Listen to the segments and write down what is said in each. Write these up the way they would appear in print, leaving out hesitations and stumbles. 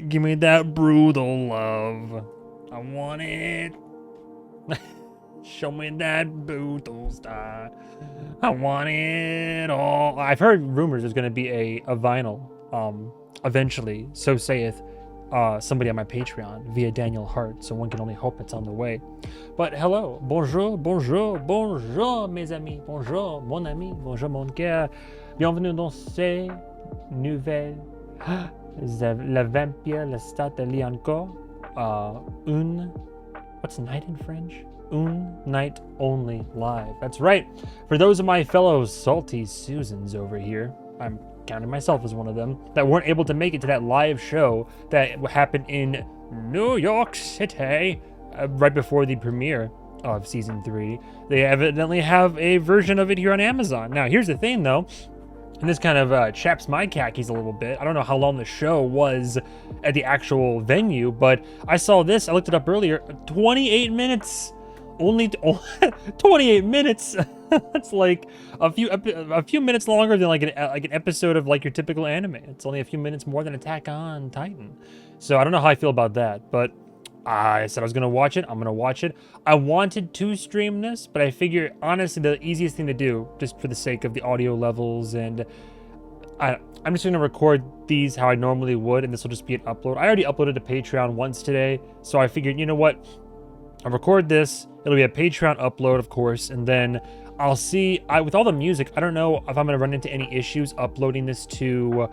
Give me that brutal love. I want it. Show me that brutal style. I want it all. I've heard rumors there's gonna be a vinyl, eventually. So saith somebody on my Patreon via Daniel Hart. So one can only hope it's on the way. But hello, bonjour, bonjour, bonjour, mes amis, bonjour, mon ami, bonjour, mon cœur. Bienvenue dans ces nouvelles. La vampire, Lestat, lit encore. What's night in French? Un night only live. That's right. For those of my fellow salty Susans over here, I'm counting myself as one of them, that weren't able to make it to that live show that happened in New York City right before the premiere of season 3. They evidently have a version of it here on Amazon. Now, here's the thing though, and this kind of chaps my khakis a little bit. I don't know how long the show was at the actual venue, but I saw this. I looked it up earlier. 28 minutes. Only 28 minutes. That's like a few minutes longer than like an episode of like your typical anime. It's only a few minutes more than Attack on Titan. So I don't know how I feel about that, but I said I was gonna watch it. I'm gonna watch it. I wanted to stream this, but I figure honestly the easiest thing to do, just for the sake of the audio levels, and I'm just gonna record these how I normally would, and this will just be an upload. I already uploaded to Patreon once today, so I figured, you know what? I'll record this. It'll be a Patreon upload, of course, and then I'll see. With all the music, I don't know if I'm gonna run into any issues uploading this to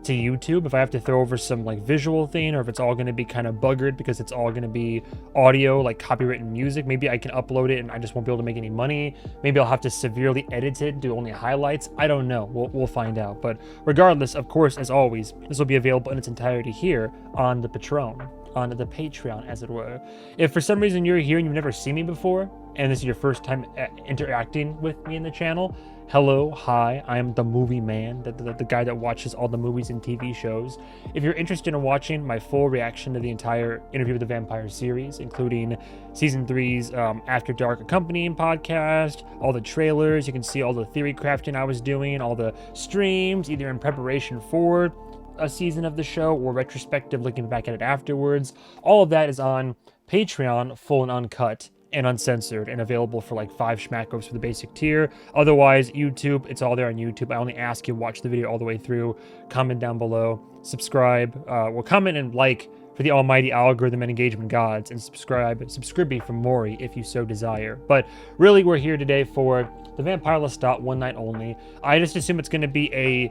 YouTube, if I have to throw over some like visual thing, or if it's all going to be kind of buggered because it's all going to be audio, like copywritten music. Maybe I can upload it and I just won't be able to make any money. Maybe I'll have to severely edit it, do only highlights. I don't know. We'll find out. But regardless, of course, as always, this will be available in its entirety here on the Patreon, as it were. If for some reason you're here and you've never seen me before, and this is your first time interacting with me in the channel, hello, hi, I am the Movie Man, the guy that watches all the movies and TV shows. If you're interested in watching my full reaction to the entire Interview with the Vampire series, including Season 3's After Dark accompanying podcast, all the trailers, you can see all the theory crafting I was doing, all the streams, either in preparation for a season of the show or retrospective looking back at it afterwards. All of that is on Patreon, full and uncut and uncensored, and available for like 5 schmackos for the basic tier. Otherwise, YouTube, it's all there on YouTube. I only ask you watch the video all the way through, comment down below, subscribe, well, comment and like for the almighty algorithm and engagement gods, and subscribe for Mori if you so desire. But really, we're here today for the Vampire Lestat One Night Only. I just assume it's going to be a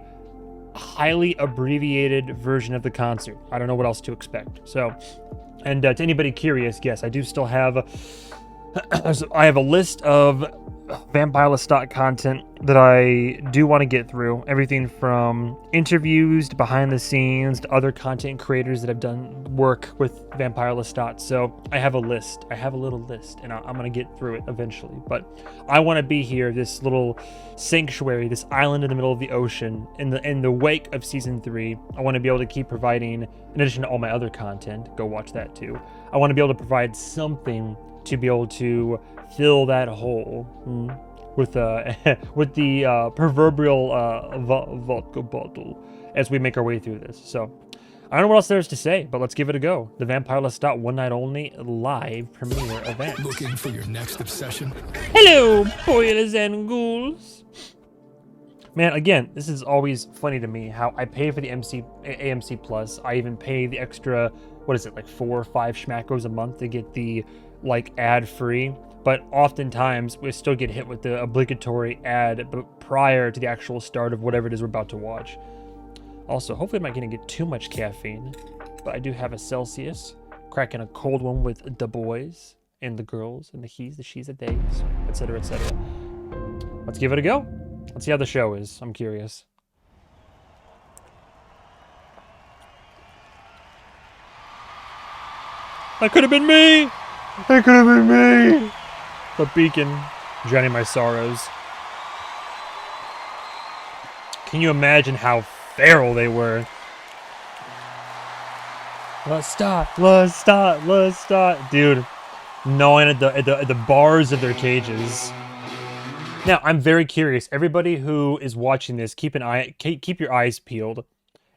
highly abbreviated version of the concert. I don't know what else to expect. So, and to anybody curious, yes, I do still have I have a list of Vampire Lestat content that I do want to get through. Everything from interviews to behind the scenes to other content creators that have done work with Vampire Lestat. So I have a list. I have a little list, and I'm going to get through it eventually. But I want to be here, this little sanctuary, this island in the middle of the ocean, in the wake of Season 3. I want to be able to keep providing, in addition to all my other content, go watch that too. I want to be able to provide something to be able to fill that hole with the proverbial vodka bottle as we make our way through this. So I don't know what else there is to say, but let's give it a go. The Vampire Lestat One Night Only live premiere event. Looking for your next obsession? Hello, boys and ghouls. Man, again, this is always funny to me how I pay for the AMC Plus. I even pay the extra, what is it, like 4 or 5 schmackos a month to get the like ad-free, but oftentimes we still get hit with the obligatory ad prior to the actual start of whatever it is we're about to watch. Also, hopefully I'm not going to get too much caffeine, but I do have a Celsius, cracking a cold one with the boys and the girls and the he's, the she's, the theys, etc., etc. Let's give it a go. Let's see how the show is. I'm curious. That could have been me! That could have been me! The beacon, drowning my sorrows. Can you imagine how feral they were? Lestat, Lestat, Lestat. Dude, gnawing at the bars of their cages. Now, I'm very curious. Everybody who is watching this, keep your eyes peeled.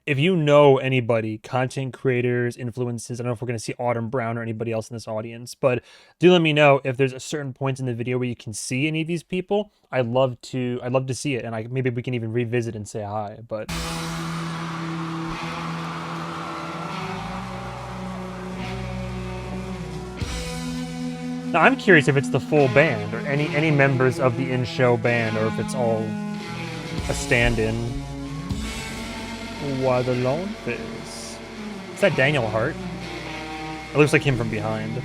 if you know anybody, content creators, influencers, I don't know if we're going to see Autumn Brown or anybody else in this audience, but do let me know if there's a certain point in the video where you can see any of these people. I'd love to see it, and maybe we can even revisit and say hi. But now I'm curious if it's the full band or any members of the in-show band, or if it's all a stand-in. What alone is that Daniel Hart? It looks like him from behind.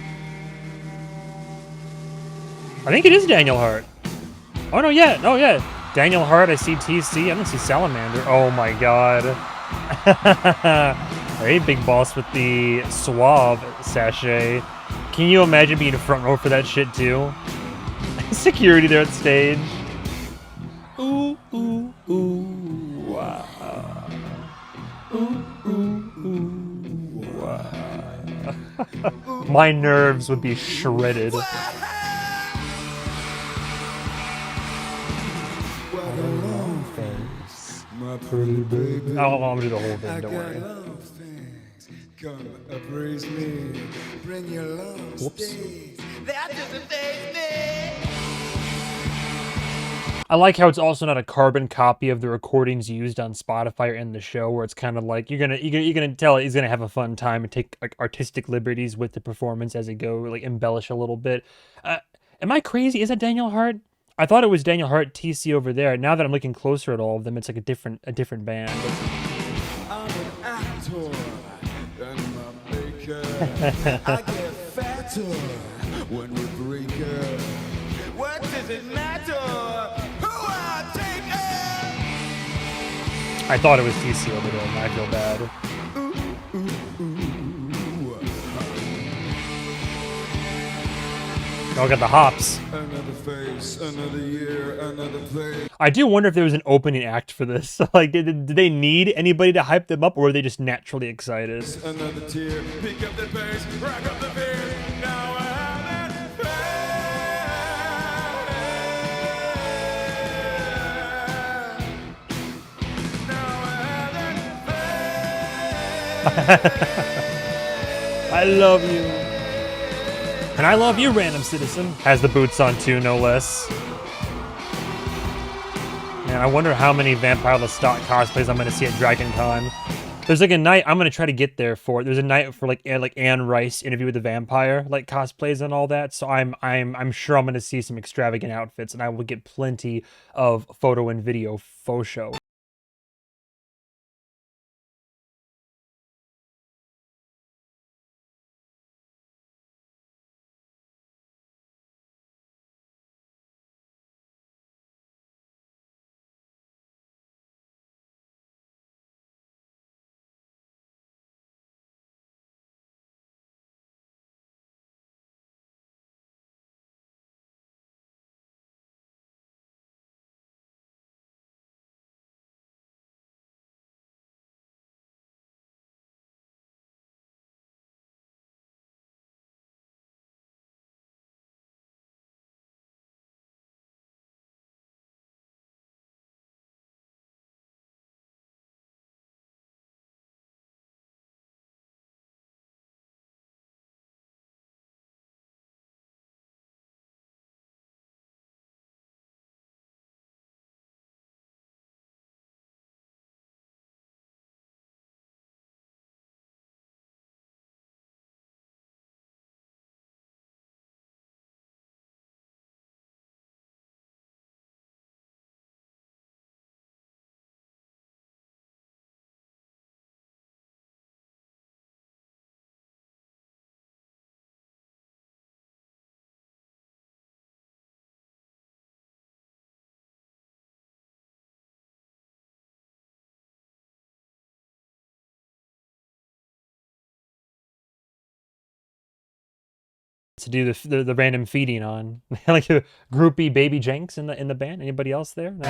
I think it is Daniel Hart. Oh no, yeah, oh yeah. Daniel Hart, I see TC, I don't see Salamander. Oh my god. Hey, big boss with the suave sachet. Can you imagine being front row for that shit too? Security there at stage. Ooh, ooh, ooh, wow. Ooh, ooh, ooh, wow. My nerves would be shredded. My pretty baby. I'm gonna do the whole thing, don't worry. Come appraise me. Bring your love. Whoops. That doesn't faze me. I like how it's also not a carbon copy of the recordings used on Spotify or in the show, where it's kind of like you're gonna tell he's gonna have a fun time and take like artistic liberties with the performance as it go, like embellish a little bit. Am I crazy? Is that Daniel Hart? I thought it was Daniel Hart, TC over there. Now that I'm looking closer at all of them, it's like a different band. I'm an actor and my maker. I get fatter when we break up. What does it matter? Who I take it? I thought it was TC over there, and I feel bad. Oh, I got the hops. Another face, another year, another place. I do wonder if there was an opening act for this. Like, did they need anybody to hype them up, or were they just naturally excited? Another tear, pick up the pace, rack up the fear. Now I have that faith. I love you. And I love you, random citizen. Has the boots on too, no less. Man, I wonder how many Vampire Lestat cosplays I'm gonna see at Dragon Con. There's like a night I'm gonna try to get there for. There's a night for like Anne Rice Interview with the Vampire, like cosplays and all that. So I'm sure I'm gonna see some extravagant outfits, and I will get plenty of photo and video faux show. To do the random feeding on, like a groupie Baby Jenks in the band. Anybody else there? No.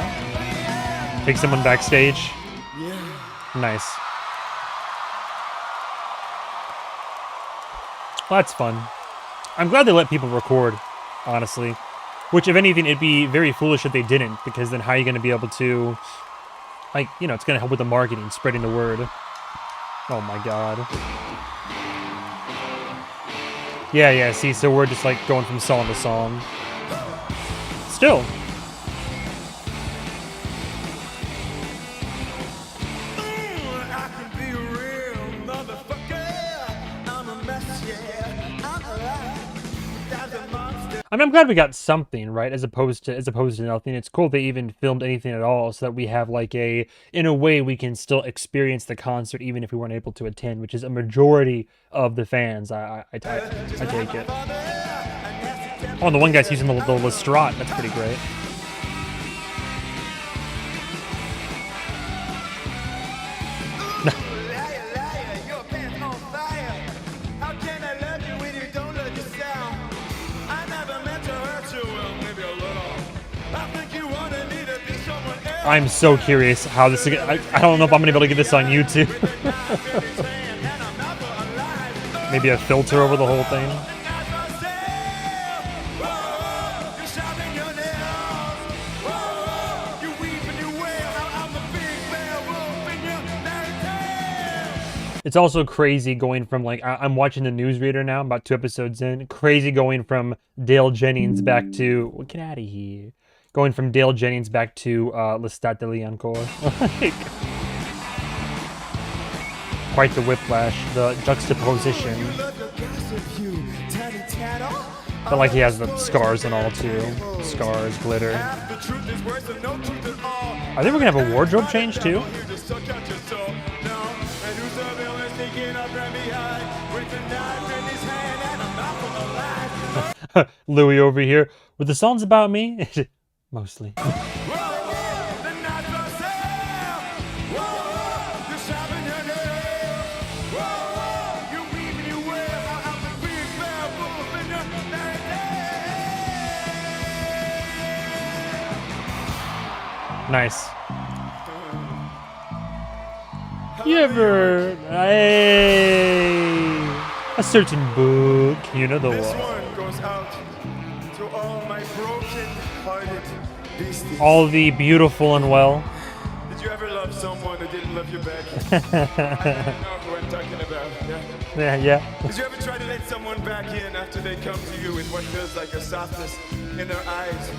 Take someone backstage. Yeah. Nice. Well, that's fun. I'm glad they let people record, honestly. Which, if anything, it'd be very foolish if they didn't, because then how are you going to be able to Like, you know, it's gonna help with the marketing, spreading the word. Oh my god. Yeah, see, so we're just like going from song to song. Still. I can be a real motherfucker. I'm a mess, yeah. I'm alive. There's a monster. I mean, I'm glad we got something, right? As opposed to nothing. It's cool they even filmed anything at all, so that we have like in a way we can still experience the concert even if we weren't able to attend, which is a majority of the fans. I take it. Oh, and the one guy's using the Lestat. That's pretty great. I'm so curious how this is gonna, I don't know if I'm gonna be able to get this on YouTube. Maybe a filter over the whole thing. It's also crazy going from like, I'm watching the newsreader now, I'm about 2 episodes in. Crazy going from Dale Jennings back to, well, get out of here. Going from Dale Jennings back to Lestat de Liancourt. Like, quite the whiplash, the juxtaposition. But like he has the scars and all too. Scars, glitter. I think we're gonna have a wardrobe change too. Louis over here with the songs about me. Mostly. Nice. You ever... a certain book, you know the This one. one goes out to all my broken-hearted beasties. All the beautiful and well. Did you ever love someone who didn't love you back? I know who I'm talking about. Yeah. Yeah. Did you ever try to let someone back in after they come to you with what feels like a softness in their eyes?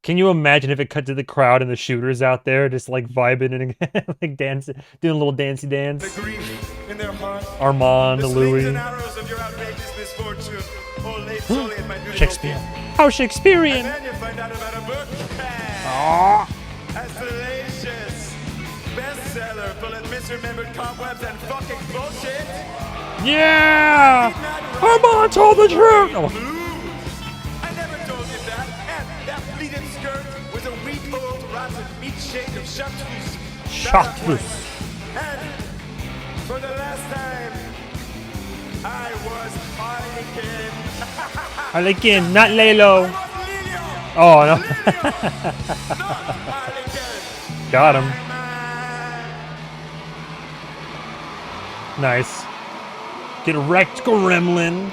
Can you imagine if it cut to the crowd and the shooters out there just like vibing and like dancing, doing a little dancey dance? The grief in their heart. Armand, The slings Louis. and arrows of your outrageous misfortune. All laid solely at my beautiful Shakespeare. feet. How Shakespearean! And then you find out about a book. Aw. A salacious bestseller full of misremembered cobwebs and fucking bullshit. Yeah! Armand told the truth! Oh. I never told you that. And that pleated skirt was a week-old rotten meat shake of chartreuse. Chartreuse. And for the last time, I was Harlequin. Harlequin, not Lalo. I was Lilio. Oh, no. Lilio, not Harlequin. Got him. Man. Nice. Get wrecked, gremlin.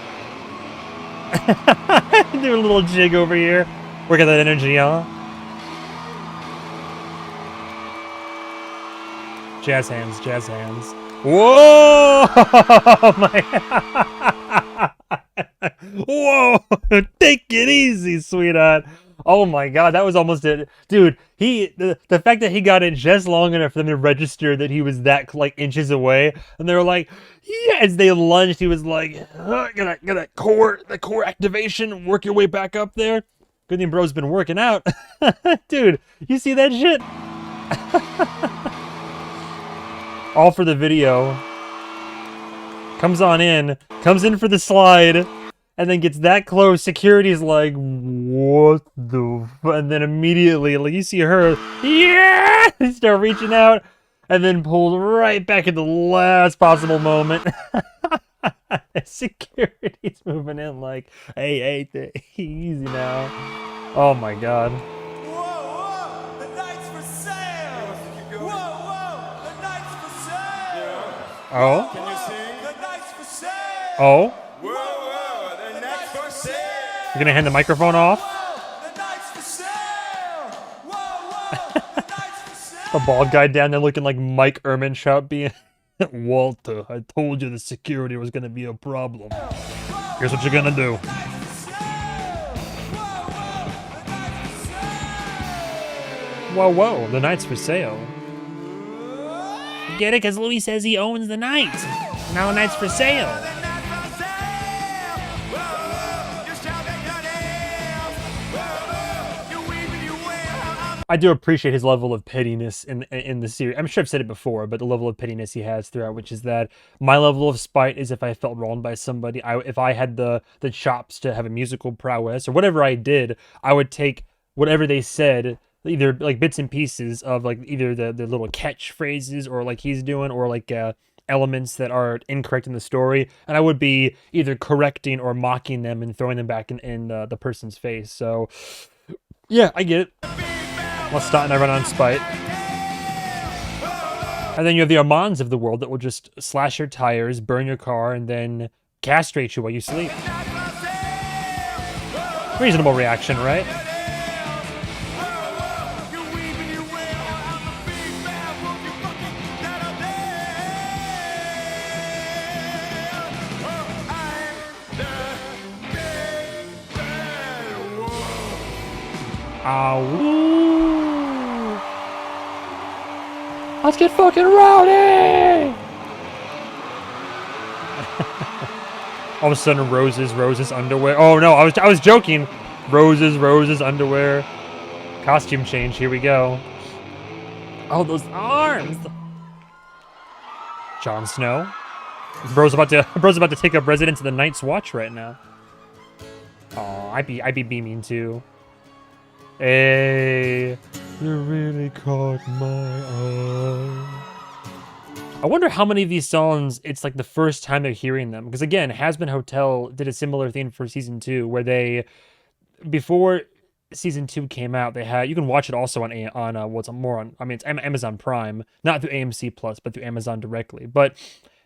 Do a little jig over here. Work at that energy, huh? Jazz hands, jazz hands. Whoa! Whoa! Take it easy, sweetheart. Oh my god, that was almost it. Dude, the fact that he got it just long enough for them to register that he was that like inches away, and they were like, yeah, as they lunged, he was like, got that core activation, work your way back up there. Good thing bro's been working out. Dude, you see that shit? All for the video. Comes in for the slide, and then gets that close. Security's like, what the and then immediately, like, you see her, yeah, they start reaching out, and then pulled right back at the last possible moment. Security's moving in like, hey, easy now. Oh my god. Whoa, the night's for sale. Whoa, the night's for sale. Oh? Can you sing? The night's for sale. Oh? Whoa, the night's for sale. You're gonna hand the microphone off? The night's for sale. Whoa, the night's for sale. The bald guy down there looking like Mike Ehrmantraut being Walter, I told you the security was gonna be a problem. Here's what you're gonna do. Whoa, whoa, the night's for sale. Get it? Because Louis says he owns the night. Now the night's for sale. I do appreciate his level of pettiness in the series. I'm sure I've said it before, but the level of pettiness he has throughout, which is that my level of spite is if I felt wronged by somebody, if I had the chops to have a musical prowess or whatever I did, I would take whatever they said, either like bits and pieces of like either the little catchphrases or like he's doing or like elements that are incorrect in the story, and I would be either correcting or mocking them and throwing them back in the person's face. So yeah, I get it. Lestat and I run on spite. And then you have the Armands of the world that will just slash your tires, burn your car, and then castrate you while you sleep. Reasonable reaction, right? Ow. Let's get fucking rowdy! All of a sudden, Rose's underwear. Oh no, I was joking. Rose's underwear. Costume change. Here we go. Oh, those arms. Jon Snow. Bro's about to take up residence in the Night's Watch right now. Oh, I'd be beaming too. Hey, you really caught my eye. I wonder how many of these songs it's like the first time they're hearing them. Because again, Hazbin Hotel did a similar thing for season 2, where they, before season 2 came out, they had, you can watch it also on it's Amazon Prime, not through AMC Plus, but through Amazon directly. But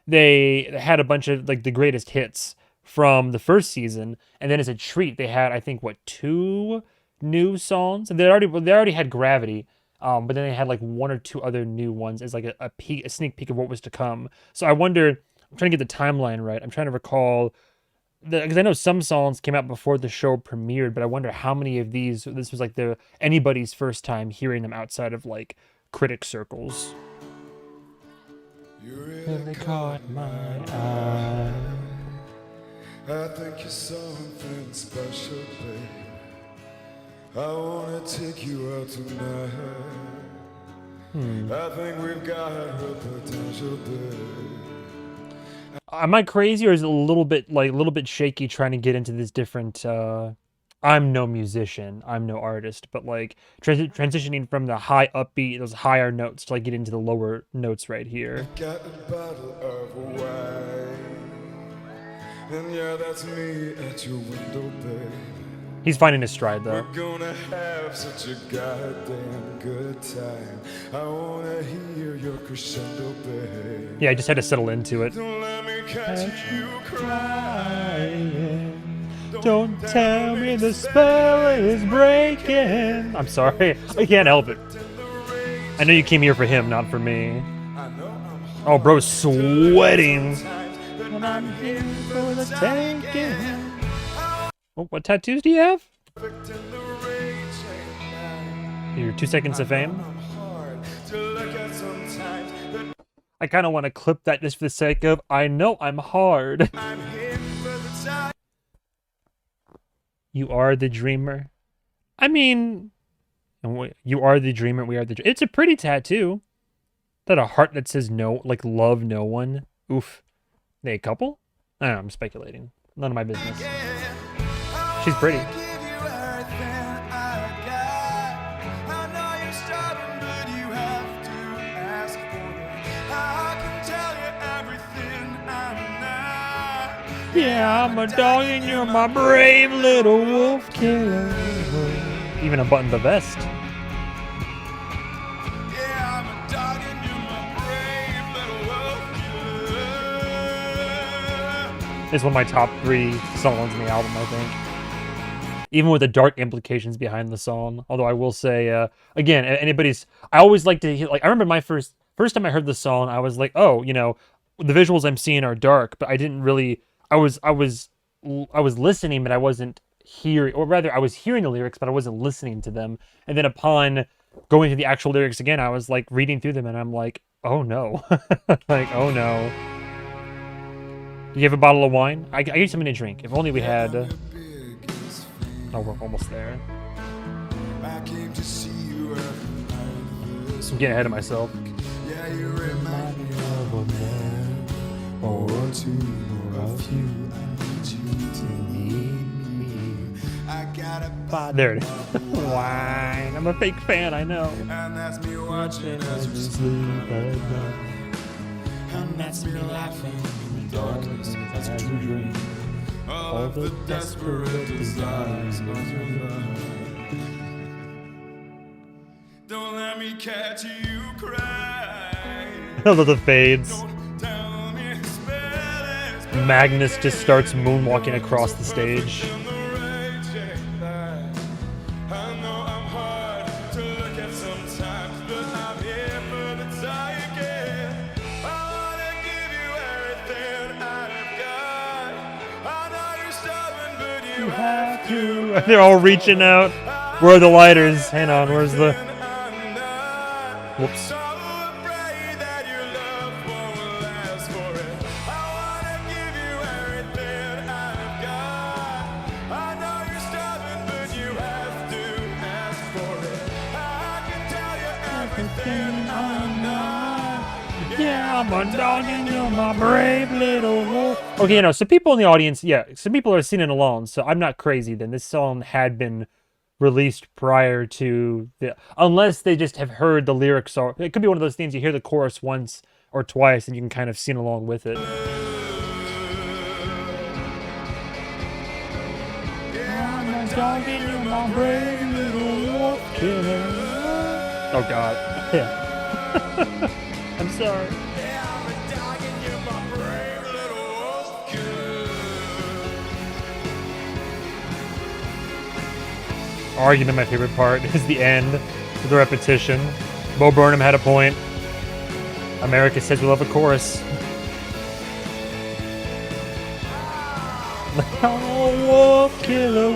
they had a bunch of like the greatest hits from the first season, and then as a treat, they had I think 2 new songs, and they already had Gravity, but then they had like 1 or 2 other new ones as like a sneak peek of what was to come. So I wonder, I'm trying to get the timeline right. I'm trying to recall because I know some songs came out before the show premiered, but I wonder how many of this was like anybody's first time hearing them outside of like critic circles. You really caught my eye. I think you're something special, babe. I wanna take you out tonight. I think we've got the potential, babe. Am I crazy, or is it a little bit shaky trying to get into this different? I'm no musician, I'm no artist, but like transitioning from the high upbeat, those higher notes to like get into the lower notes right here. Got a bottle of wine, and yeah, that's me at your window, babe. He's finding his stride though. We're gonna have such a goddamn good time. I wanna hear your crescendo, babe. Yeah, I just had to settle into it. Don't let me catch you crying. Don't tell me the spell is breaking. I'm sorry, I can't help it. I know you came here for him, not for me. Oh, bro's sweating. And I'm here for the taking. Oh, what tattoos do you have? Your 2 seconds of fame? I kind of want to clip that just for the sake of, I know I'm hard. You are the dreamer. I mean, you are the dreamer, we are the dreamer. It's a pretty tattoo. That a heart that says no, like love no one. Oof. They a couple? I don't know, I'm speculating. None of my business. She's pretty. Yeah, I'm a dog and you're my brave little wolf killer. Even unbuttoned the vest. Yeah, I'm a dog and you're my brave little wolf killer. It's one of my top 3 songs in the album, I think. even with the dark implications behind the song. Although I will say, again, I always like to hear, like, I remember my first time I heard the song, I was like, oh, the visuals I'm seeing are dark, but I didn't really, I was listening, but I wasn't hearing, or rather, I was hearing the lyrics, but I wasn't listening to them. And then upon going to the actual lyrics again, I was like reading through them, and I'm like, oh no, like, oh no. Do you have a bottle of wine? I need something to drink. If only we had. Oh, we're almost there. I came to see you every night. I'm getting ahead of myself. Yeah, you remind me of a man or two or a few. I need you to need me. I got a There it is. Wine. I'm a fake fan, I know. and that's me watching as we sleep at night. And that's me laughing in the darkness as we dream of the desperate desires of your love. Don't let me catch you crying. I love the fades. Don't tell me spell it. Magnus just starts moonwalking across the stage. In the raging light. I know I'm hard to look at sometimes, but I'm here for the taking. I wanna give you everything I've got. I know you're stubborn, but you have to. They're all reaching out. Where are the lighters? Hang on, where's the... I'm not Whoops. so afraid that your love won't last for it. I wanna give you everything I've got. I know you're stubborn, but you have to ask for it. I can tell you everything I'm not. Yeah, I'm a dog and you're my brave little wolf. Okay, so people in the audience, some people are singing along, so I'm not crazy then. This song had been released prior to unless they just have heard the lyrics, or it could be one of those things you hear the chorus once or twice and you can kind of sing along with it. I'm a dog and you're my brave little wolf killer. Oh god. Yeah. I'm sorry. Argument, my favorite part is the end, the repetition. Bo Burnham had a point. America says we love a chorus. Oh, wolf killer,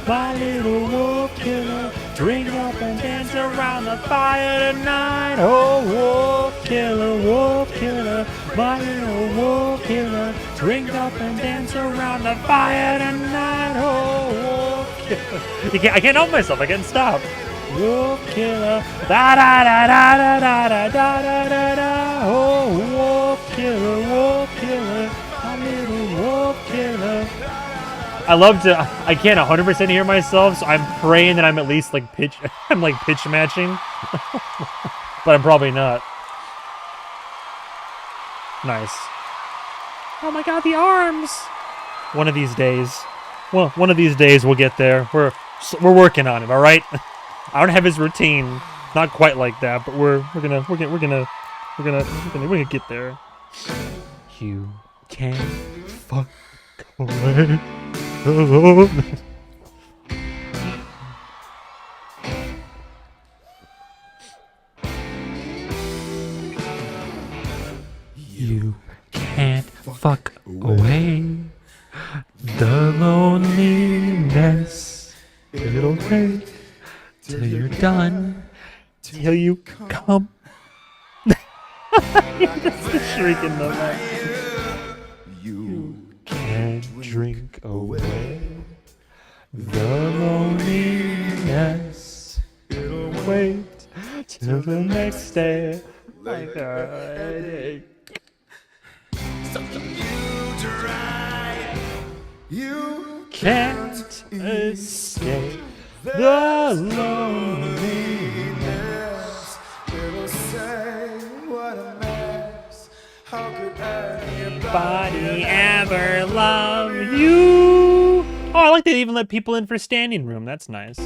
my little wolf killer. Drink up and dance around the fire tonight. Oh, wolf killer, my little wolf killer. Drink up and dance around the fire tonight. Oh, wolf killer. I can't help myself. I can't stop. Wolf killer. Da da da da da da da da da da. Oh, wolf killer, my little wolf killer. I can't 100% hear myself, so I'm praying that I'm at least like pitch matching. But I'm probably not. Nice. Oh my god, the arms! One of these days. Well, one of these days we'll get there. We're working on it, all right? I don't have his routine, not quite like that, but we're gonna get there. You can't fuck away alone. You can't fuck away the loneliness. It'll wait till you're done, till you come. Just the shriek in the back. You can't drink away the loneliness. It'll wait till the next day. Like a headache. You can't escape the loneliness. It'll say, what a mess. How could Anybody ever love you? Oh, I like they even let people in for standing room. That's nice.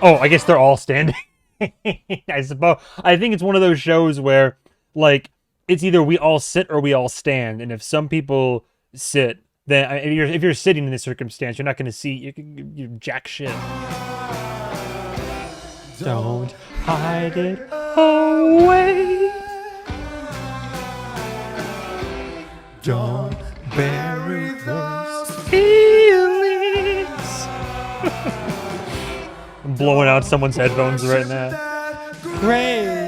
Oh, I guess they're all standing. I suppose. I think it's one of those shows where, like, it's either we all sit or we all stand. And if some people sit, then if you're sitting in this circumstance, you're not going to see you jack shit. Don't hide it away. Don't bury those feelings. I'm blowing out someone's headphones right now. Great.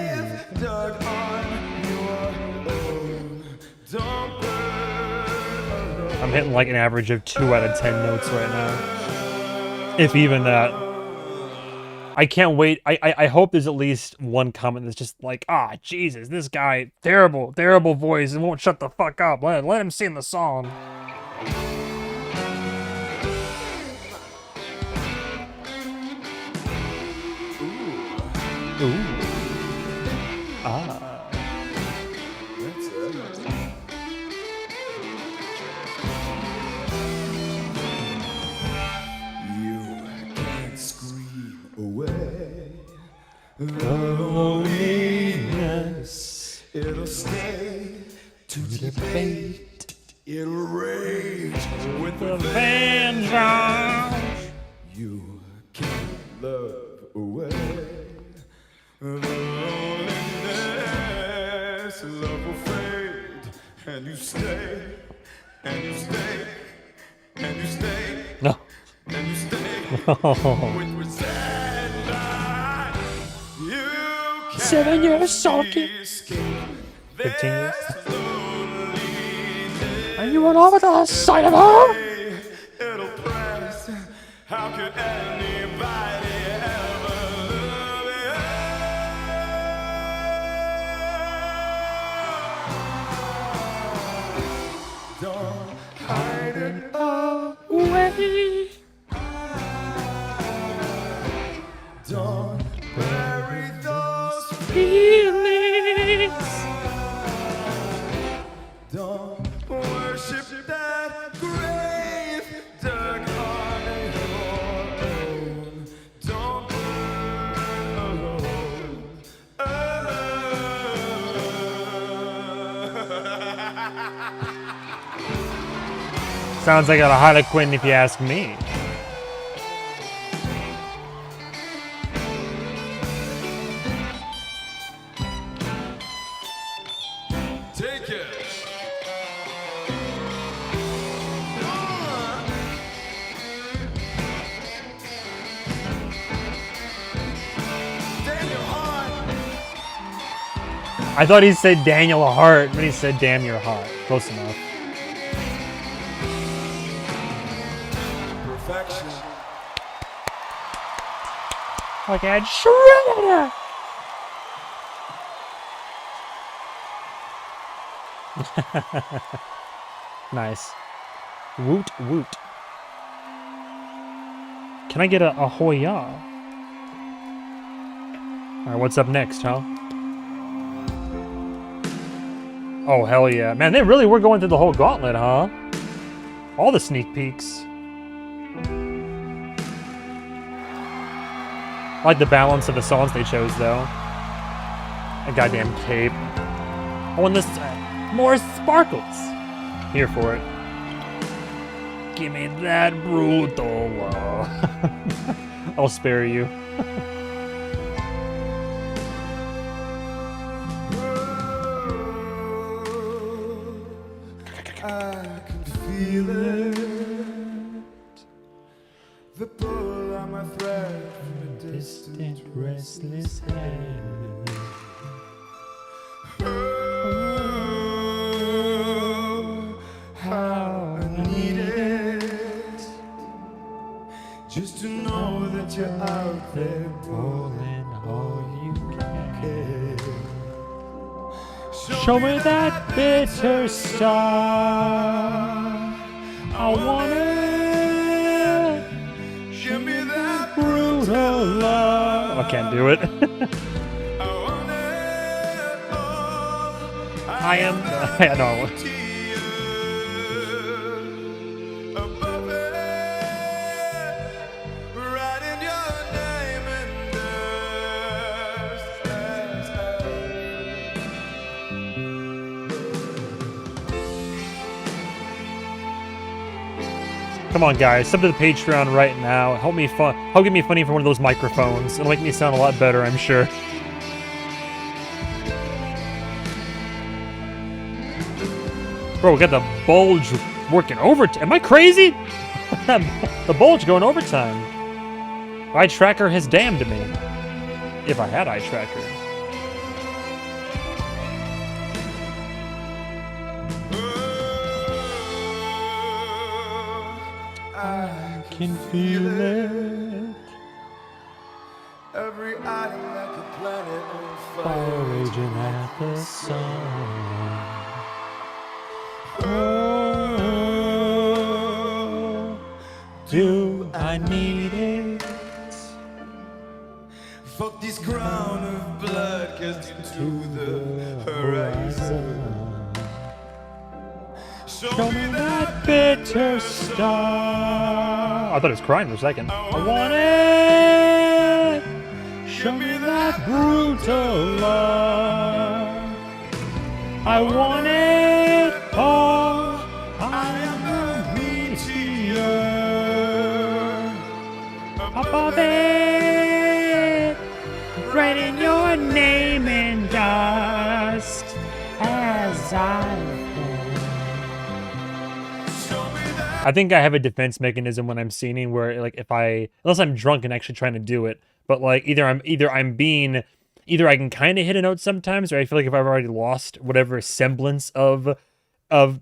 I'm hitting like an average of 2 out of 10 notes right now. If even that. I can't wait. I hope there's at least one comment that's just like, Jesus, this guy, terrible voice and won't shut the fuck up. Let him sing the song. Ooh. That's it. You can't scream away loneliness. It'll stay to debate. It'll rage with the Vengeance. You can't love away the loneliness. Love will fade, and you stay, and you stay, and you stay, No. and you stay with resentment. You can't 7 years sulky. escape 15 years. this loneliness. Are you on over the side of her? It'll press. How could anybody ever love you? Don't hide it Away. Don't bury those Feelings. Don't worship that grave dug on your own. Don't burn alone. Sounds like a Harlequin if you ask me. Take it. Daniel Hart. I thought he said Daniel Hart, but he said damn you're hot. Close enough. Perfection. Like I had shredded Nice. Woot woot. Can I get a Hoya? Alright, what's up next, huh? Oh, hell yeah. Man, they really were going through the whole gauntlet, huh? All the sneak peeks. I like the balance of the songs they chose, though. A goddamn cape. Oh, and this more sparkles. Here for it. Give me that brutal love. I'll spare you. I can feel it. The pull on my thread from a distant restless hand. Oh, how I need it. Just to know that you're out there Pulling all you can. Show Show me that bitter star. I want it. Give me that Brutal love. I can't do it. I want it all. I am. I know. To you, above it, writing your name in dust. Come on, guys, sub to the Patreon right now. Help get me funding for one of those microphones. It'll make me sound a lot better, I'm sure. Bro, we got the bulge working overtime. Am I crazy? The bulge going overtime. Eye tracker has damned me. If I had eye tracker. I can feel it. Every item like a planet on Fire raging at the sun. Oh, do I need it? Fuck this crown of blood cast into the horizon. Show me that bitter star. I thought it was crying for a second. I want it. Show me that brutal love. I want it all. I am the meteor. Above it, writing your name in dust as I think I have a defense mechanism when I'm singing where, like, unless I'm drunk and actually trying to do it, but like either I can kind of hit a note sometimes, or I feel like if I've already lost whatever semblance of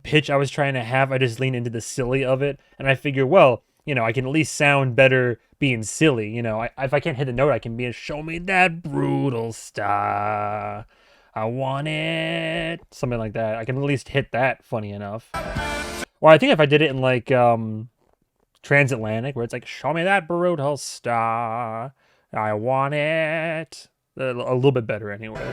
pitch I was trying to have, I just lean into the silly of it, and I figure, well, you know, I can at least sound better being silly. You know, if I can't hit the note, I can be show me that brutal star. I want it. Something like that. I can at least hit that funny enough. Or I think if I did it in like Transatlantic, where it's like, show me that brutal star. I want it. A little bit better anyway.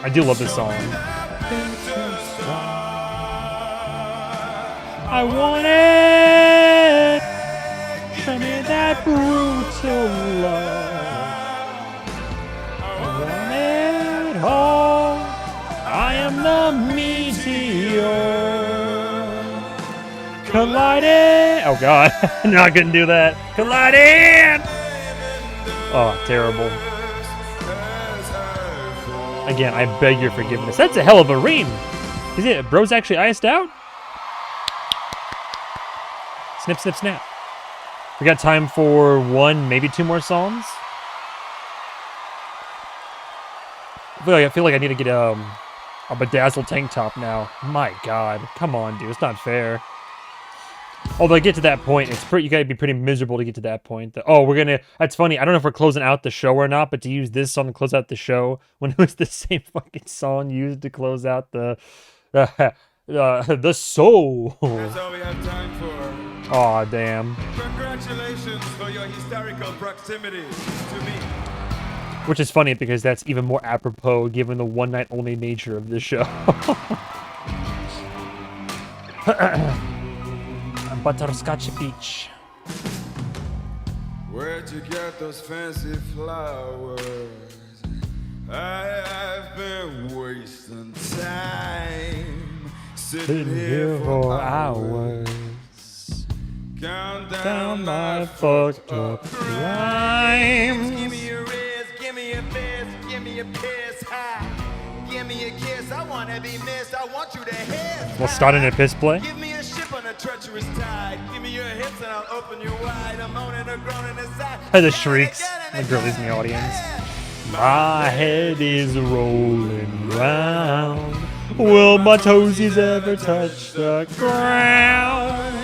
I do love this song. I want it. Show me that brutal love. Oh, I am the meteor colliding. Oh God, no, I couldn't do that. Colliding. Oh, terrible. Again, I beg your forgiveness. That's a hell of a ream. Is it? Bro's actually iced out. Snip, snip, snap. We got time for one, maybe two more songs. I feel like I need to get a bedazzled tank top now. My God, come on, dude, it's not fair. Although I get to that point, you gotta be pretty miserable to get to that point. That's funny. I don't know if we're closing out the show or not, but to use this song to close out the show when it was the same fucking song used to close out the soul. That's all we have time for. Aw, damn. Congratulations for your historical proximity to me. Which is funny because that's even more apropos given the one-night-only nature of this show. Butterscotch Beach. Where'd you get those fancy flowers? I've been wasting time sitting here for hours. Count down my fucked up crimes. Give me a wrist, give me a fist, give me a piss high. Give me a kiss, I wanna be missed, I want you to hiss. We'll start in a piss play. Give me a ship on a treacherous tide. Give me your hips and I'll open you wide. I'm moaning or groaning aside. The shrieks. The girlies in the audience. My head is rolling round. Will my toesies ever touch the ground?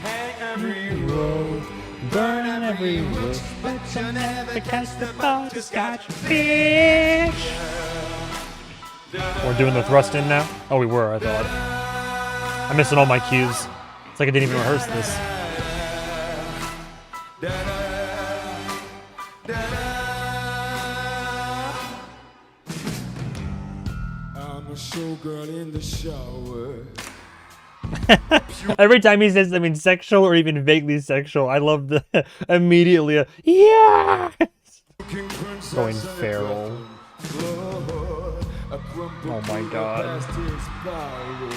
Hang every road, Burn every wood, but you'll never catch the butterscotch fish. We're doing the thrust in now? Oh, we were, I thought. I'm missing all my cues. It's like I didn't even rehearse this. I'm a showgirl in the shower. Every time he says something sexual or even vaguely sexual, I love the immediately, yeah! Going feral. floor. A crumpled Oh my pool God. past his power.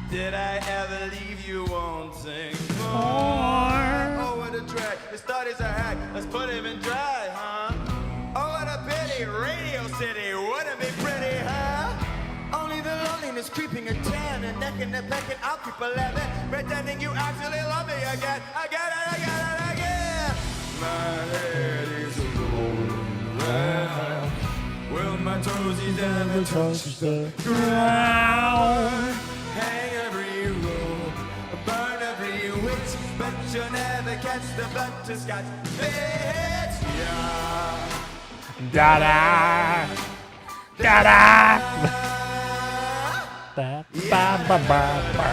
Did I ever leave you wanting more? Oh, what a drag. His thought is a hack. Let's put him in dry, huh? Oh, what a pity. Radio City wouldn't be pretty, huh? Only the loneliness creeping a 10 and necking and pecking. I'll keep 11, pretending you actually love me again. Again. My head is rolling round. Will my toesies ever touch the ground? Hang every roll, burn every witch, but you'll never catch the blood to scotch. Bitch, yeah. Da da. Da da. Ba ba ba ba.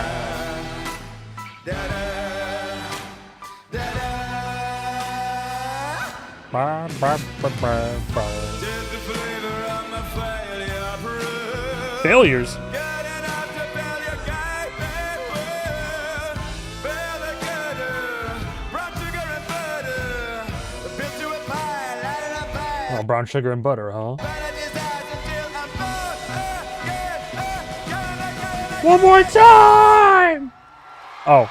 Ba ba ba ba ba. Just the flavor of my failure proof. Failures. Good enough to fill your gaping wound. Fill the gutter, brown sugar and butter. Bit to a pie, light it on fire. Oh, brown sugar and butter, huh? Burn in his eyes until I'm bored. One more time! Oh.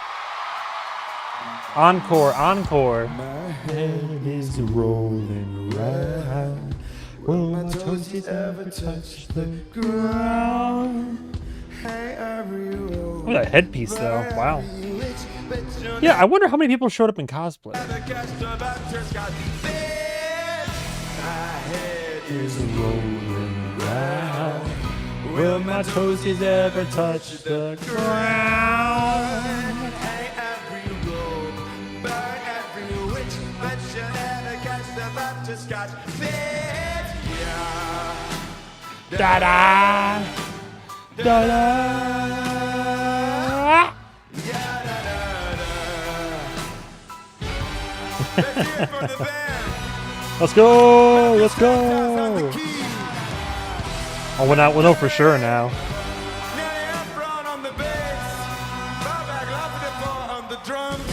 Encore. My head is rolling round. Will my toesies ever touch the ground? Hey, everyone. What a headpiece, though. Wow. Yeah, I wonder how many people showed up in cosplay. Is rolling round. Will my toesies ever touch the ground? Hang every rope, burn every witch, but you'll never catch the Baptist Scotch. Bitch, yeah. Da da. Da da. Yeah, da, da, da. Let's hear it for the band. Let's go. Let's go. Oh, we'll know for sure now. Nelly Efron on the bass, Bobak Lafayette on the drums,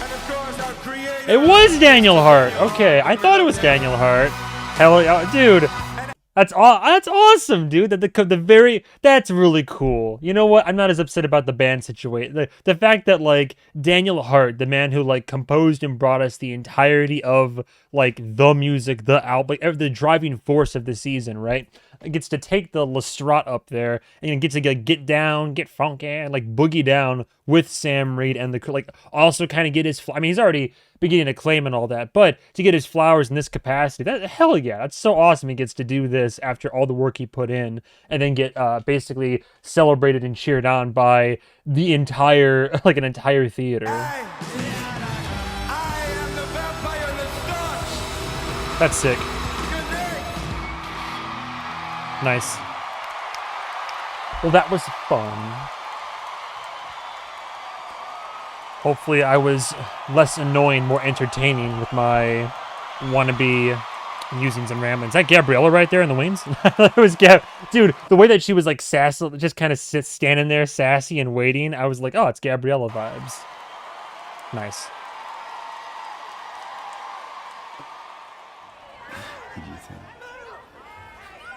and of course our creator. It was Daniel Hart. Okay, I thought it was Daniel Hart. Hell yeah, dude. That's awesome, dude. That's really cool. You know what? I'm not as upset about the band situation. The fact that like Daniel Hart, the man who like composed and brought us the entirety of like the music, the album, like, the driving force of the season, right? Gets to take the Lestat up there and gets to get down, get funky, and like boogie down with Sam Reed and the like. Also, kind of get his. I mean, he's already beginning to claim and all that, but to get his flowers in this capacity, hell yeah, that's so awesome. He gets to do this after all the work he put in, and then get basically celebrated and cheered on by the entire an entire theater. I am the vampire Lestat. That's sick. Good day. Nice. Well, that was fun. Hopefully I was less annoying, more entertaining with my wannabe musings and ramblings. Is that Gabriella right there in the wings? It was Dude, the way that she was like sassy, just kind of standing there sassy and waiting, I was like, oh, it's Gabriella vibes. Nice.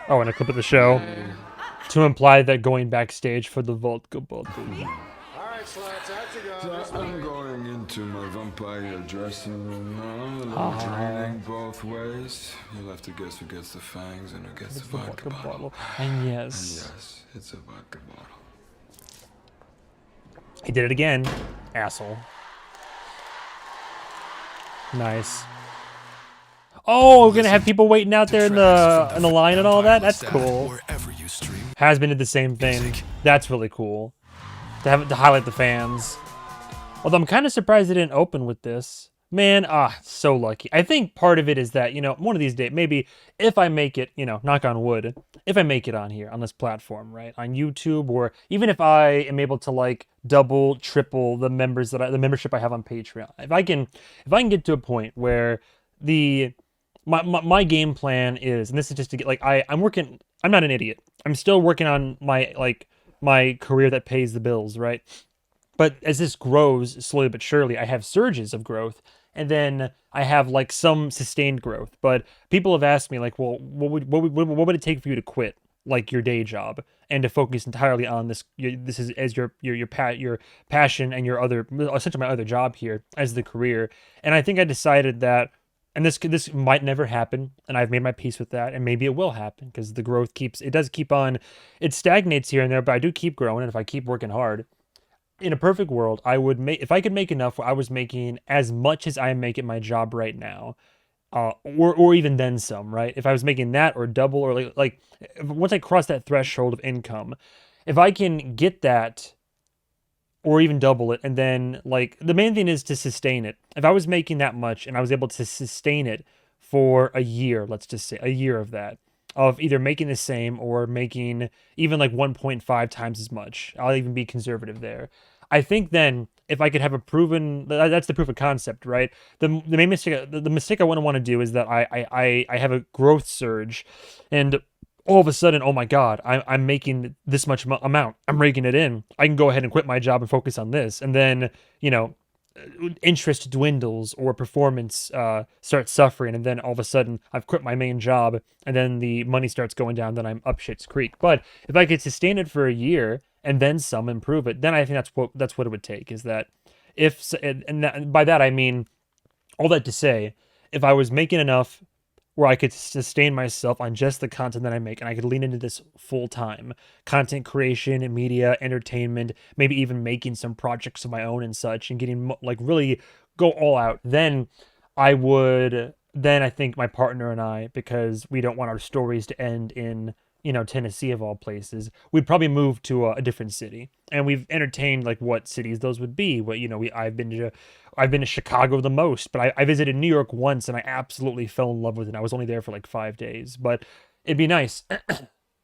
Oh, and a clip of the show to imply that going backstage for the vodka bottle. I'm going into my vampire dressing room now. A little draining both ways. You'll have to guess who gets the fangs and who gets the vodka bottle. And yes, Yes, it's a vodka bottle. he did it again, asshole. Nice. Oh, we're gonna have people waiting out there in the line and all that. That's cool. Wherever you stream. Has been did the same thing. That's really cool. To highlight the fans. Although I'm kind of surprised they didn't open with this. Man, so lucky. I think part of it is that, one of these days, maybe if I make it, knock on wood, if I make it on here, on this platform, right, on YouTube, or even if I am able to like double, triple the membership I have on Patreon, if I can get to a point where my game plan is, and this is just to get like I'm not an idiot. I'm still working on my career that pays the bills, right? But as this grows slowly but surely, I have surges of growth, and then I have like some sustained growth. But people have asked me like, well, what would it take for you to quit like your day job and to focus entirely on this? This is as your passion and your other, essentially my other job here as the career. And I think I decided that, and this might never happen, and I've made my peace with that, and maybe it will happen because the growth does keep on, it stagnates here and there, but I do keep growing, and if I keep working hard, in a perfect world, I would make, if I could make enough where I was making as much as I make at my job right now, or even then some, right? If I was making that or double, or once I cross that threshold of income, if I can get that or even double it, and then like the main thing is to sustain it. If I was making that much and I was able to sustain it for a year, let's just say a year of that, of either making the same or making even like 1.5 times as much, I'll even be conservative there. I think then if I could have a proven, that's the proof of concept, right? The main mistake, the mistake I wouldn't want to do is that I have a growth surge, and all of a sudden, oh my God, I'm making this much amount. I'm raking it in. I can go ahead and quit my job and focus on this. And then, interest dwindles or performance starts suffering. And then all of a sudden, I've quit my main job, and then the money starts going down. Then I'm up shit's creek. But if I could sustain it for a year and then some improve it, then I think that's what it would take. Is that by that I mean all that to say, if I was making enough where I could sustain myself on just the content that I make, and I could lean into this full time content creation, media, entertainment, maybe even making some projects of my own and such, and getting like really go all out, then I think my partner and I, because we don't want our stories to end in, Tennessee of all places, we'd probably move to a different city. And we've entertained like what cities those would be. What, I've been to Chicago the most, but I visited New York once and I absolutely fell in love with it. I was only there for like 5 days, but it'd be nice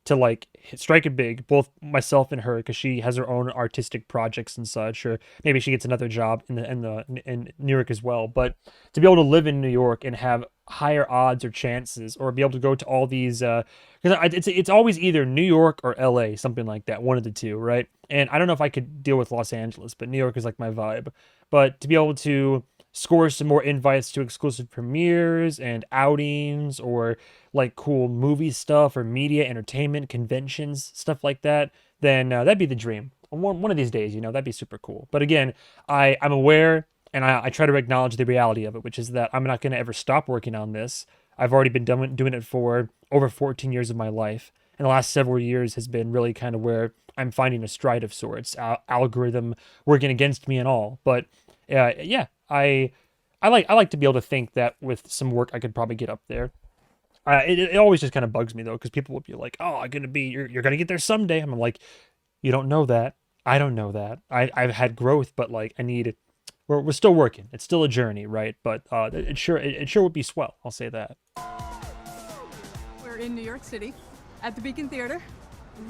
to like strike it big, both myself and her, because she has her own artistic projects and such, or maybe she gets another job in New York as well. But to be able to live in New York and have higher odds or chances, or be able to go to all these, because it's always either New York or LA, something like that, one of the two, right? And I don't know if I could deal with Los Angeles, but New York is like my vibe. But to be able to score some more invites to exclusive premieres and outings, or like cool movie stuff or media entertainment conventions, stuff like that, then that'd be the dream. One of these days, that'd be super cool. But again, I'm aware, and I try to acknowledge the reality of it, which is that I'm not going to ever stop working on this. I've already been doing it for over 14 years of my life, and the last several years has been really kind of where I'm finding a stride of sorts, algorithm working against me and all. But yeah, I like to be able to think that with some work I could probably get up there. It always just kind of bugs me though, because people will be like, "Oh, you're gonna get there someday." I'm like, "You don't know that. I don't know that. I've had growth, but like we're still working. It's still a journey, right? But it sure would be swell. I'll say that." We're in New York City at the Beacon Theater,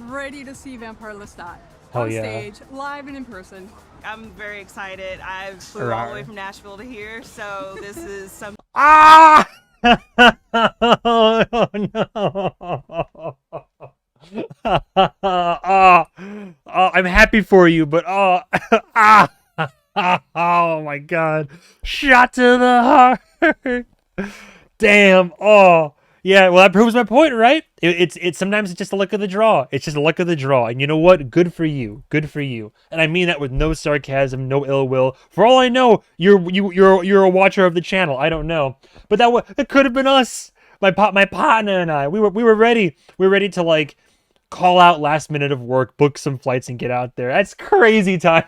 ready to see Vampire Lestat Hell on yeah. stage, live and in person. I'm very excited. I flew all the way from Nashville to here, so this is something. Ah! Oh no! I'm happy for you, but oh my God! Shot to the heart. Damn! Oh. Yeah, well, that proves my point, right? It's sometimes it's just a luck of the draw. It's just a luck of the draw, and you know what? Good for you. Good for you. And I mean that with no sarcasm, no ill will. For all I know, you're a watcher of the channel. I don't know, but that could have been us. My partner and I. We were ready. We were ready to like call out last minute of work, book some flights, and get out there. That's crazy time.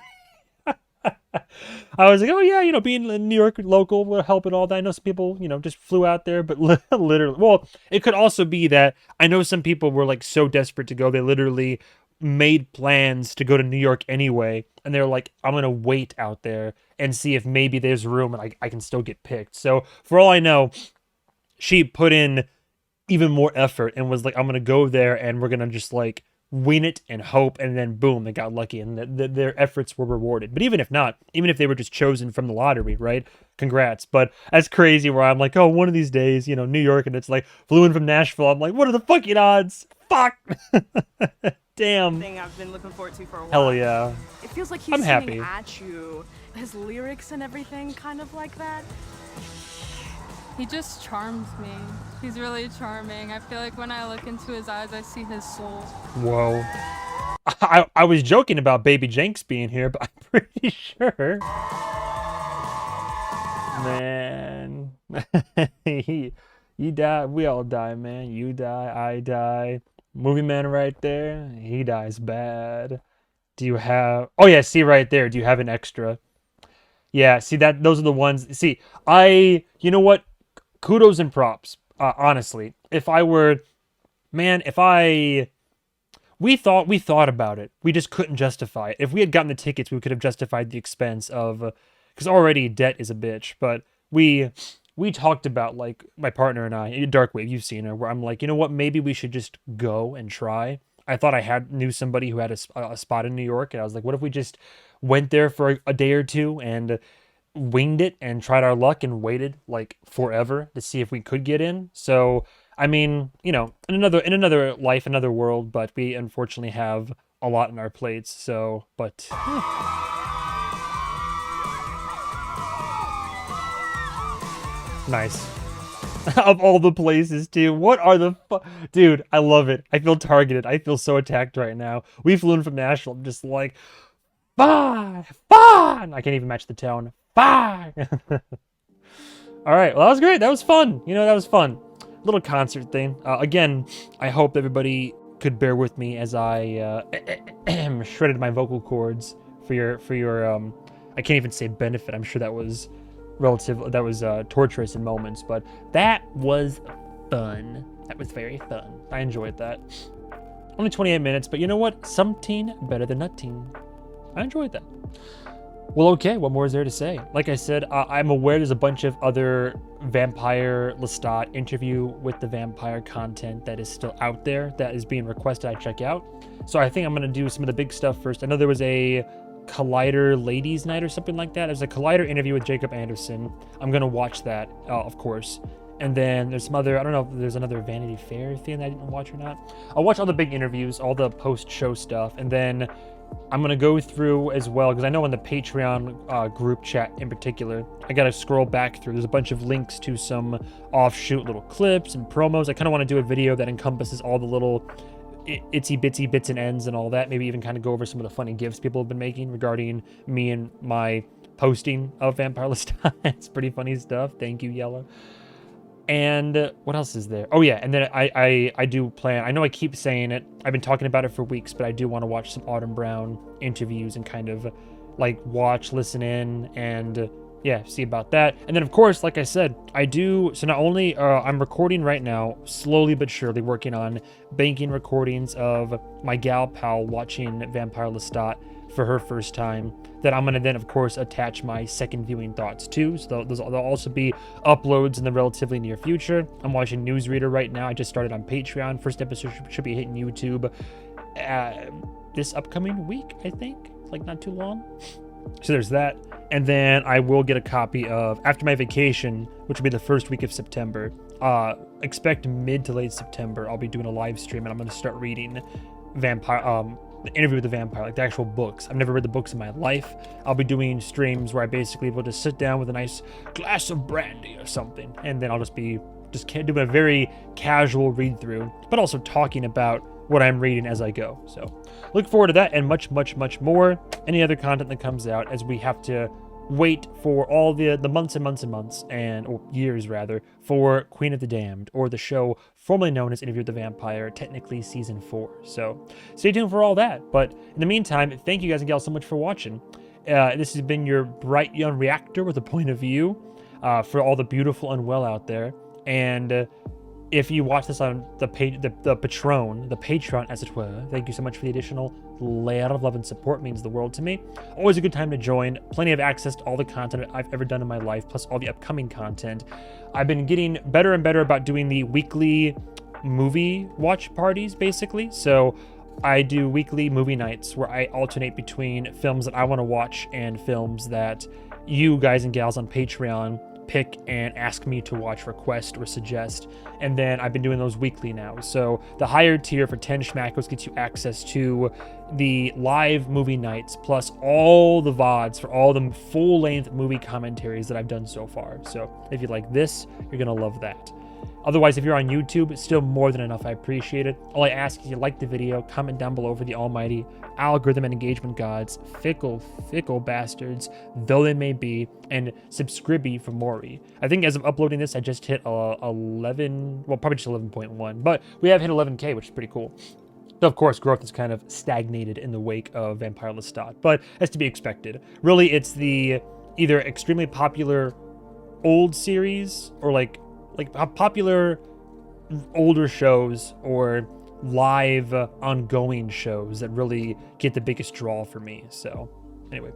I was like, oh yeah, being a New York local will help and all that. I know some people, just flew out there, but literally, well, it could also be that I know some people were like so desperate to go, they literally made plans to go to New York anyway, and they're like, I'm gonna wait out there and see if maybe there's room and I can still get picked. So for all I know, she put in even more effort and was like, I'm gonna go there and we're gonna just like win it and hope, and then boom, they got lucky, and their efforts were rewarded. But even if not, even if they were just chosen from the lottery, right? Congrats. But that's crazy where I'm like, oh, one of these days, New York, and it's like flew in from Nashville. I'm like, what are the fucking odds? Fuck. Damn. Thing I've been looking forward to for a while. Hell yeah. It feels like he's I'm singing happy. at you, his lyrics and everything kind of like that. He just charms me. He's really charming. I feel like when I look into his eyes, I see his soul. Whoa. I was joking about Baby Jenks being here, but I'm pretty sure. Man. You die. We all die, man. You die. I die. MovieMan right there. He dies bad. Do you have... Oh, yeah. See right there. Do you have an extra? Yeah. See that? Those are the ones. See, you know what? Kudos and props. Honestly. If I were... Man, we thought about it. We just couldn't justify it. If we had gotten the tickets, we could have justified the expense of, because already debt is a bitch. But we talked about, like, my partner and I, Darkwave, you've seen her, where I'm like, you know what, maybe we should just go and try. I thought I knew somebody who had a spot in New York, and I was like, what if we just went there for a day or two and winged it and tried our luck and waited like forever to see if we could get in? So I mean, you know, in another life, another world, but we unfortunately have a lot on our plates. So, but nice. Of all the places, too. What are the dude? I love it. I feel targeted. I flew so attacked right now. We flew in from Nashville, I'm just like, fine. I can't even match the tone. Fine. All right. Well, that was great. That was fun. You know, that was fun. Little concert thing. Again, I hope everybody could bear with me as I shredded my vocal cords for your I can't even say benefit. I'm sure that was torturous in moments, but that was fun. That was very fun. I enjoyed that. Only 28 minutes, but you know what? Something better than nothing. I enjoyed that. Well, okay, what more is there to say? Like I said, I'm aware there's a bunch of other Vampire Lestat interview with the vampire content that is still out there that is being requested I check out. So I think I'm going to do some of the big stuff first. I know there was a Collider Ladies Night or something like that. There's a Collider interview with Jacob Anderson. I'm going to watch that, of course. And then there's some other, I don't know if there's another Vanity Fair thing that I didn't watch or not. I'll watch all the big interviews, all the post-show stuff, and then I'm going to go through as well, because I know in the Patreon group chat in particular, I got to scroll back through. There's a bunch of links to some offshoot little clips and promos. I kind of want to do a video that encompasses all the little itsy bitsy bits and ends and all that. Maybe even kind of go over some of the funny gifs people have been making regarding me and my posting of Vampire Lestat. It's pretty funny stuff. Thank you, Yellow. And what else is there? Oh yeah, and then I do plan, I know I keep saying it, I've been talking about it for weeks, but I do want to watch some Autumn Brown interviews and kind of like watch, listen in, and yeah, see about that. And then of course, like I said, so not only I'm recording right now, slowly but surely working on banking recordings of my gal pal watching Vampire Lestat for her first time, that I'm going to then, of course, attach my second viewing thoughts to. So there'll also be uploads in the relatively near future. I'm watching Newsreader right now. I just started on Patreon. First episode should be hitting YouTube this upcoming week, I think. Like, not too long. So there's that. And then I will get a copy of, after my vacation, which will be the first week of September, expect mid to late September, I'll be doing a live stream, and I'm going to start reading the Interview with the Vampire, like the actual books. I've never read the books in my life. I'll be doing streams where I basically will just sit down with a nice glass of brandy or something, and then I'll just doing a very casual read through, but also talking about what I'm reading as I go. So look forward to that and much, much, much more. Any other content that comes out, as we have to wait for all the months and months and months, or years rather, for Queen of the Damned, or the show formerly known as Interview with the Vampire, technically season 4. So stay tuned for all that. But in the meantime, thank you guys and gals so much for watching. This has been your bright young reactor with a point of view for all the beautiful and well out there. And if you watch this on the Patreon, as it were, thank you so much for the additional layer of love and support. It means the world to me. Always a good time to join. Plenty of access to all the content I've ever done in my life, plus all the upcoming content. I've been getting better and better about doing the weekly movie watch parties, basically. So I do weekly movie nights where I alternate between films that I want to watch and films that you guys and gals on Patreon pick and ask me to watch, request, or suggest. And then I've been doing those weekly now. So the higher tier for 10 schmackos gets you access to the live movie nights, plus all the VODs for all the full-length movie commentaries that I've done so far. So if you like this, you're gonna love that. Otherwise, if you're on YouTube, it's still more than enough. I appreciate it. All I ask is you like the video, comment down below for the almighty algorithm and engagement gods, fickle bastards, though they may be, and subscribe for more. I think as of uploading this, I just hit 11, well, probably just 11.1, but we have hit 11K, which is pretty cool. Though, of course, growth is kind of stagnated in the wake of Vampire Lestat, but as to be expected. Really, it's the either extremely popular old series or like popular older shows or live ongoing shows that really get the biggest draw for me. So anyway,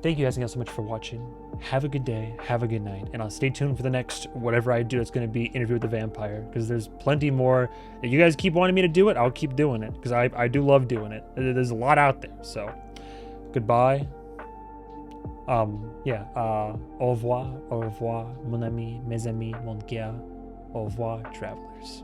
thank you guys again so much for watching. Have a good day, have a good night, and I'll stay tuned for the next whatever I do. It's going to be Interview with the Vampire, because there's plenty more. If you guys keep wanting me to do it, I'll keep doing it, because I do love doing it. There's a lot out there. So goodbye. Au revoir, mon ami, mes amis, mon cœur. Au revoir, travelers.